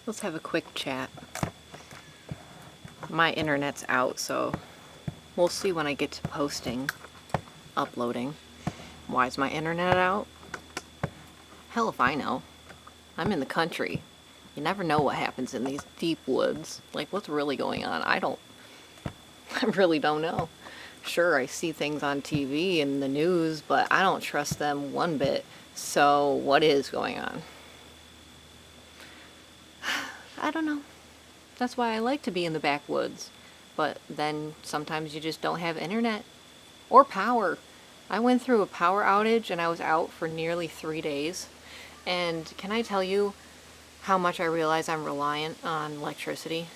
Let's have a quick chat. My internet's out, so we'll see when I get to posting, uploading. Why is my internet out? Hell if I know. I'm in the country. You never know what happens in these deep woods. Like, what's really going on? I really don't know. Sure, I see things on TV and the news, but I don't trust them one bit. So, what is going on? I don't know. That's why I like to be in the backwoods. But then sometimes you just don't have internet or power. I went through a power outage and I was out for nearly 3 days. And can I tell you how much I realize I'm reliant on electricity?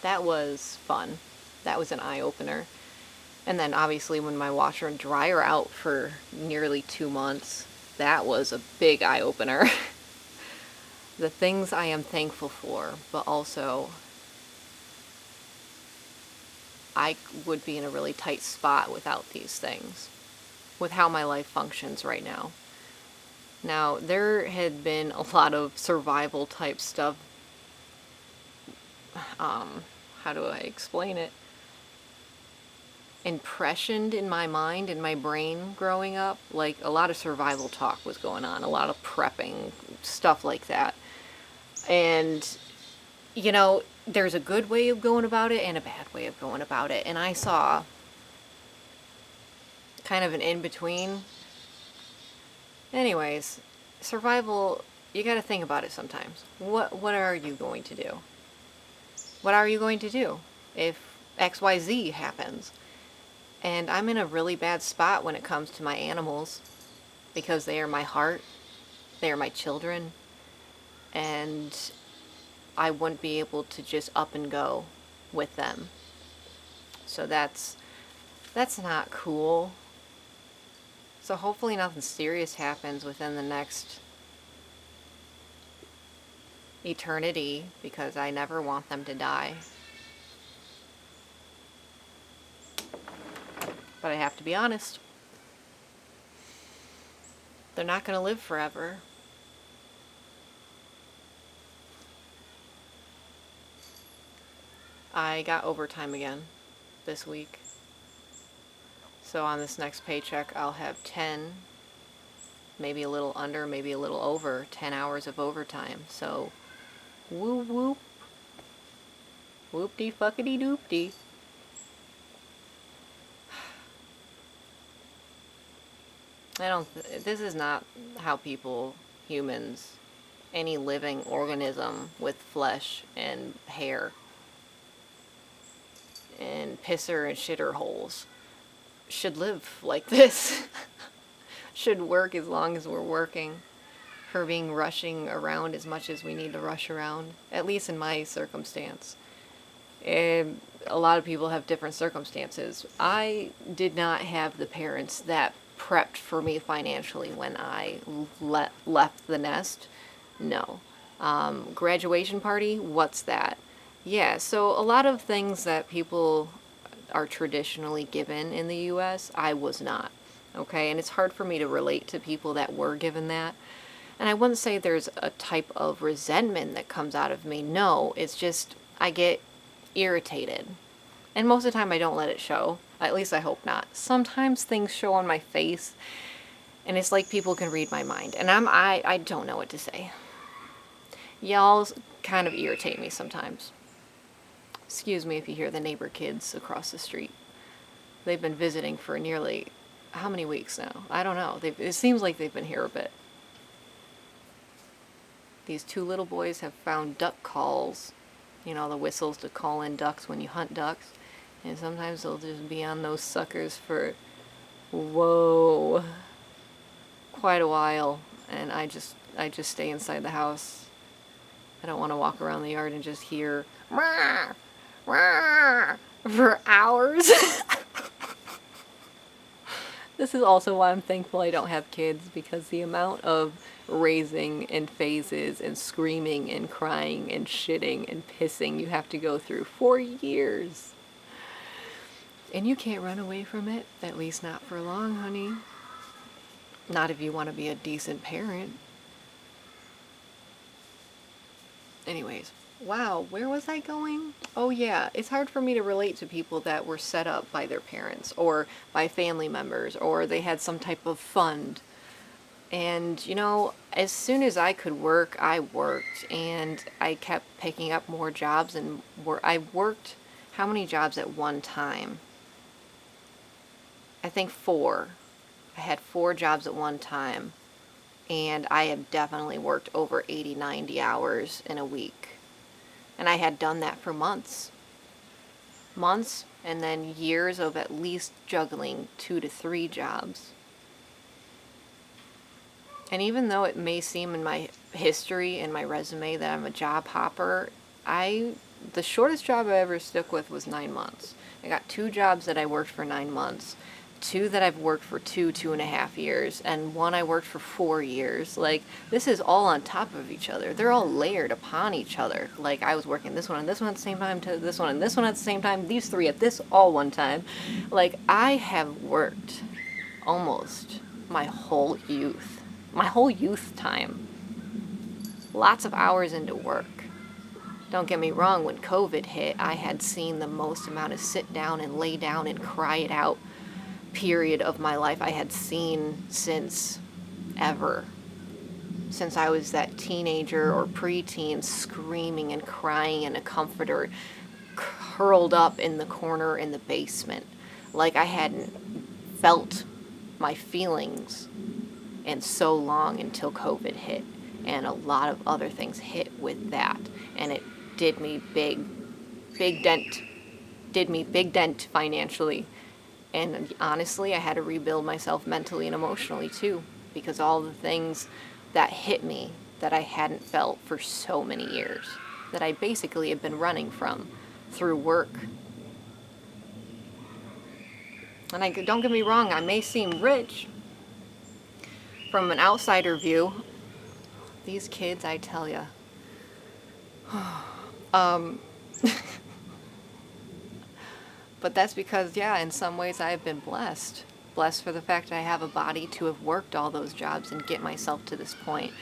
That was fun. That was an eye-opener. And then obviously when my washer and dryer are out for nearly 2 months, that was a big eye-opener. The things I am thankful for, but also I would be in a really tight spot without these things, with how my life functions right now. Now, there had been a lot of survival type stuff. How do I explain it? Impressioned in my mind, in my brain growing up. Like, a lot of survival talk was going on, a lot of prepping, stuff like that. And, you know, there's a good way of going about it and a bad way of going about it. And I saw kind of an in-between. Anyways, survival, you gotta think about it sometimes. What are you going to do? What are you going to do if XYZ happens? And I'm in a really bad spot when it comes to my animals because they are my heart, they are my children, and I wouldn't be able to just up and go with them. So that's not cool. So hopefully nothing serious happens within the next eternity, because I never want them to die. But I have to be honest. They're not going to live forever. I got overtime again this week. So on this next paycheck, I'll have 10, maybe a little under, maybe a little over 10 hours of overtime. So, whoop whoop. Whoop-dee fuckity doop-dee. This is not how people, humans, any living organism with flesh and hair and pisser and shitter holes should live like this. Should work as long as we're working. For being rushing around as much as we need to rush around, at least in my circumstance. And a lot of people have different circumstances. I did not have the parents that prepped for me financially when I left the nest. No. Graduation party, what's that? Yeah, so a lot of things that people are traditionally given in the US, I was not. Okay, and it's hard for me to relate to people that were given that. And I wouldn't say there's a type of resentment that comes out of me. No, it's just I get irritated. And most of the time I don't let it show. At least I hope not. Sometimes things show on my face and it's like people can read my mind. And I don't know what to say. Y'all kind of irritate me sometimes. Excuse me if you hear the neighbor kids across the street. They've been visiting for nearly, how many weeks now? I don't know. It seems like they've been here a bit. These two little boys have found duck calls. You know, the whistles to call in ducks when you hunt ducks. And sometimes they'll just be on those suckers for, whoa, quite a while. And I just stay inside the house. I don't want to walk around the yard and just hear "Rah, rah," for hours. This is also why I'm thankful I don't have kids, because the amount of raising and phases and screaming and crying and shitting and pissing you have to go through for years. And you can't run away from it, at least not for long, honey. Not if you want to be a decent parent. Anyways, wow, where was I going? Oh yeah, it's hard for me to relate to people that were set up by their parents or by family members, or they had some type of fund. And as soon as I could work, I worked, and I kept picking up more jobs, and I worked how many jobs at one time? I think four. I had four jobs at one time, and I had definitely worked over 80, 90 hours in a week. And I had done that for months. Months, and then years of at least juggling 2 to 3 jobs. And even though it may seem in my history and my resume that I'm a job hopper, the shortest job I ever stuck with was 9 months. I got 2 jobs that I worked for 9 months, 2 that I've worked for 2.5 years, and 1 I worked for 4 years. Like, this is all on top of each other. They're all layered upon each other. Like, I was working this one and this one at the same time, to this one and this one at the same time, these 3 at this all one time. Like, I have worked almost my whole youth time. Lots of hours into work. Don't get me wrong, when COVID hit, I had seen the most amount of sit down and lay down and cry it out period of my life I had seen since ever. Since I was that teenager or preteen screaming and crying in a comforter, curled up in the corner in the basement. Like I hadn't felt my feelings in so long until COVID hit. And a lot of other things hit with that. And it did me big dent financially. And honestly, I had to rebuild myself mentally and emotionally too, because all the things that hit me that I hadn't felt for so many years, that I basically have been running from through work. And don't get me wrong, I may seem rich from an outsider view. These kids, I tell ya. But that's because, yeah, in some ways I have been blessed. Blessed for the fact I have a body to have worked all those jobs and get myself to this point.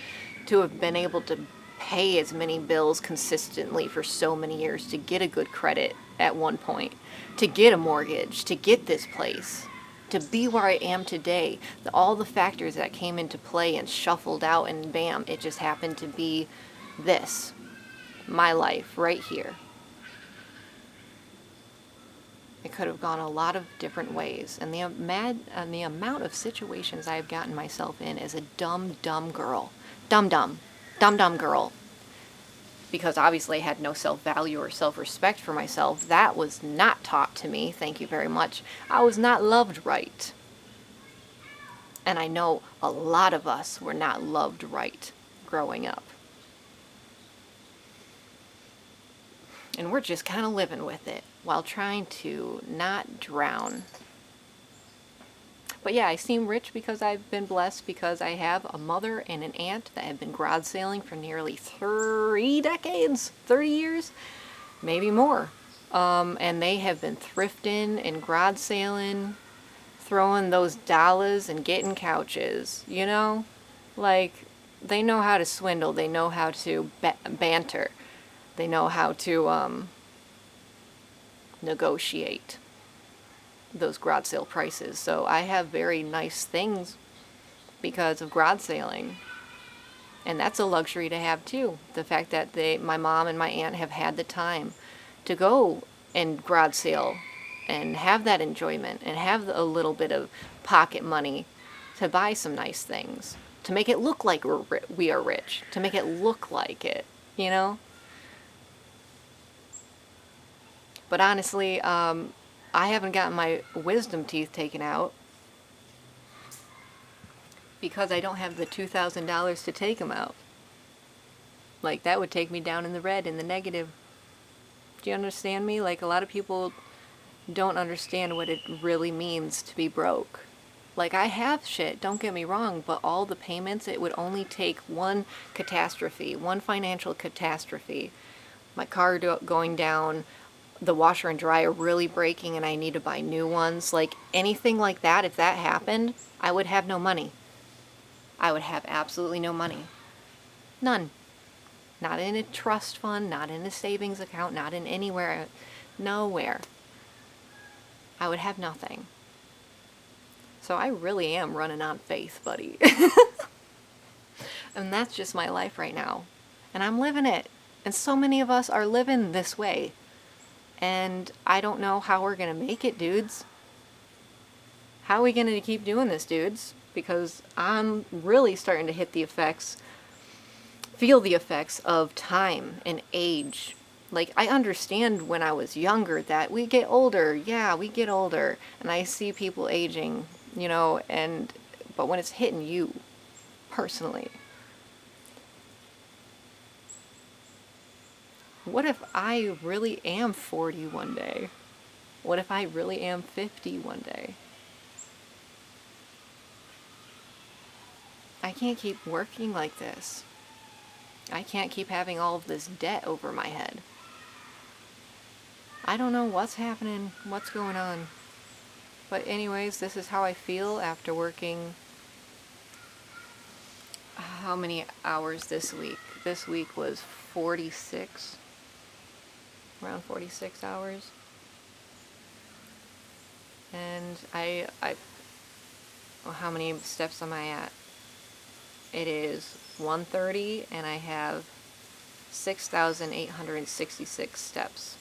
To have been able to pay as many bills consistently for so many years, to get a good credit at one point, to get a mortgage, to get this place, to be where I am today. All the factors that came into play and shuffled out, and bam, it just happened to be this. My life right here. It could have gone a lot of different ways. And the amount of situations I've gotten myself in as a dumb girl. Dumb girl. Because obviously I had no self-value or self-respect for myself. That was not taught to me, thank you very much. I was not loved right. And I know a lot of us were not loved right growing up. And we're just kind of living with it while trying to not drown. But yeah, I seem rich because I've been blessed, because I have a mother and an aunt that have been garage sailing for nearly 3 decades, 30 years, maybe more. And they have been thrifting and garage sailing, throwing those dollars and getting couches, Like, they know how to swindle, they know how to banter. They know how to negotiate those garage sale prices. So I have very nice things because of garage sailing. And that's a luxury to have too. The fact that my mom and my aunt have had the time to go and garage sale and have that enjoyment and have a little bit of pocket money to buy some nice things, to make it look like we are rich, to make it look like it, But honestly, I haven't gotten my wisdom teeth taken out because I don't have the $2,000 to take them out. Like, that would take me down in the red, in the negative. Do you understand me? Like, a lot of people don't understand what it really means to be broke. Like, I have shit, don't get me wrong, but all the payments, it would only take one catastrophe, one financial catastrophe. My car going down, the washer and dryer really breaking and I need to buy new ones. Like, anything like that, if that happened, I would have no money. I would have absolutely no money. None. Not in a trust fund, not in a savings account, not in anywhere, nowhere. I would have nothing. So I really am running on faith, buddy. And that's just my life right now. And I'm living it. And so many of us are living this way. And I don't know how we're going to make it, dudes. How are we going to keep doing this, dudes? Because I'm really starting to feel the effects of time and age. Like, I understand when I was younger that we get older. Yeah, we get older. And I see people aging, but when it's hitting you personally, what if I really am 40 one day? What if I really am 50 one day? I can't keep working like this. I can't keep having all of this debt over my head. I don't know what's happening, what's going on. But anyways, this is how I feel after working how many hours this week? This week was 46. Around 46 hours. And how many steps am I at? It is 1:30 and I have 6,866 steps.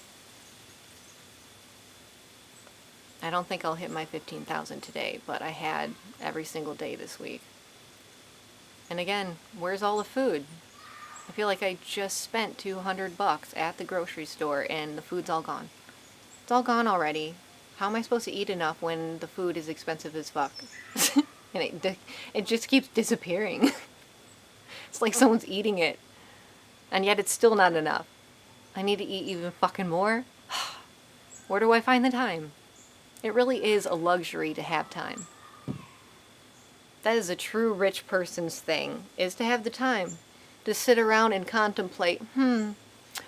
I don't think I'll hit my 15,000 today, but I had every single day this week. And again, where's all the food? I feel like I just spent $200 at the grocery store and the food's all gone. It's all gone already. How am I supposed to eat enough when the food is expensive as fuck? And it just keeps disappearing. It's like someone's eating it. And yet it's still not enough. I need to eat even fucking more. Where do I find the time? It really is a luxury to have time. That is a true rich person's thing, is to have the time to sit around and contemplate,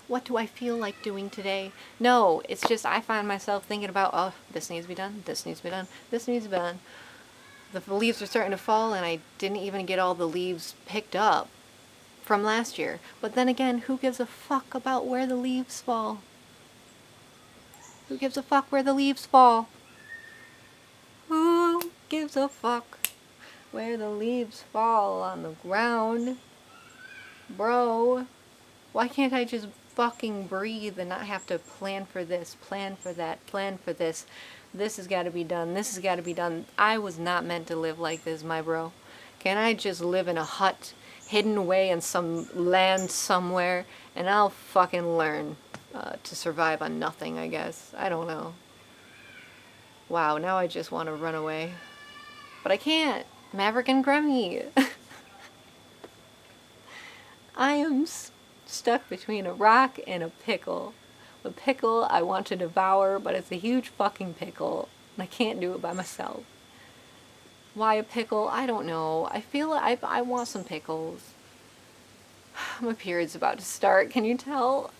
what do I feel like doing today? No, it's just I find myself thinking about, oh, this needs to be done, this needs to be done, this needs to be done. The leaves are starting to fall and I didn't even get all the leaves picked up from last year. But then again, who gives a fuck about where the leaves fall? Who gives a fuck where the leaves fall? Who gives a fuck where the leaves fall on the ground? Bro, why can't I just fucking breathe and not have to plan for this, plan for that, plan for this? This has got to be done. This has got to be done. I was not meant to live like this, my bro. Can I just live in a hut hidden away in some land somewhere and I'll fucking learn to survive on nothing, I guess. I don't know. Wow, now I just want to run away. But I can't. Maverick and Grammy. I am stuck between a rock and a pickle. A pickle I want to devour, but it's a huge fucking pickle, and I can't do it by myself. Why a pickle? I don't know. I feel I want some pickles. My period's about to start. Can you tell?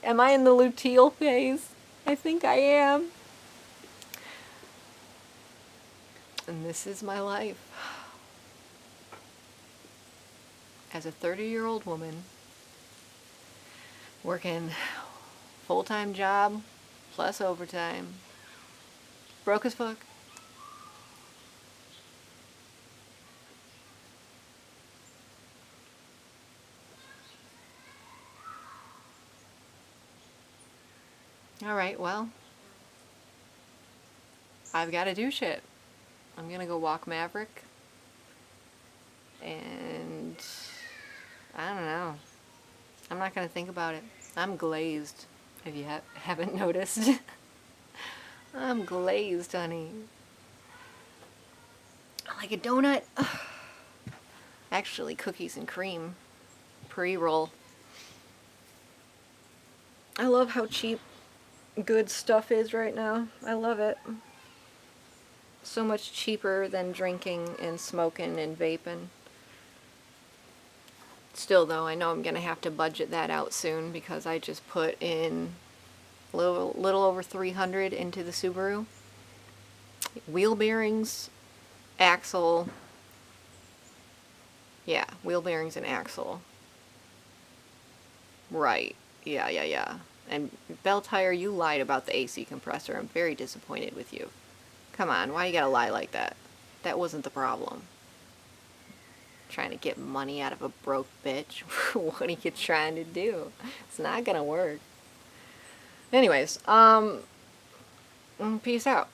Am I in the luteal phase? I think I am. And this is my life. As a 30-year-old woman, working full-time job plus overtime, broke as fuck. Alright, well, I've got to do shit. I'm gonna go walk Maverick, and I don't know. I'm not gonna think about it. I'm glazed, if you haven't noticed. I'm glazed, honey. Like a donut. Actually, cookies and cream. Pre-roll. I love how cheap good stuff is right now. I love it. So much cheaper than drinking and smoking and vaping. Still though, I know I'm gonna have to budget that out soon because I just put in a little over 300 into the Subaru. Wheel bearings, axle. Yeah, wheel bearings and axle. Right. Yeah, yeah, yeah. And Bell Tire, you lied about the AC compressor. I'm very disappointed with you. Come on, why you gotta lie like that? That wasn't the problem. Trying to get money out of a broke bitch. What are you trying to do? It's not gonna work. Anyways, peace out.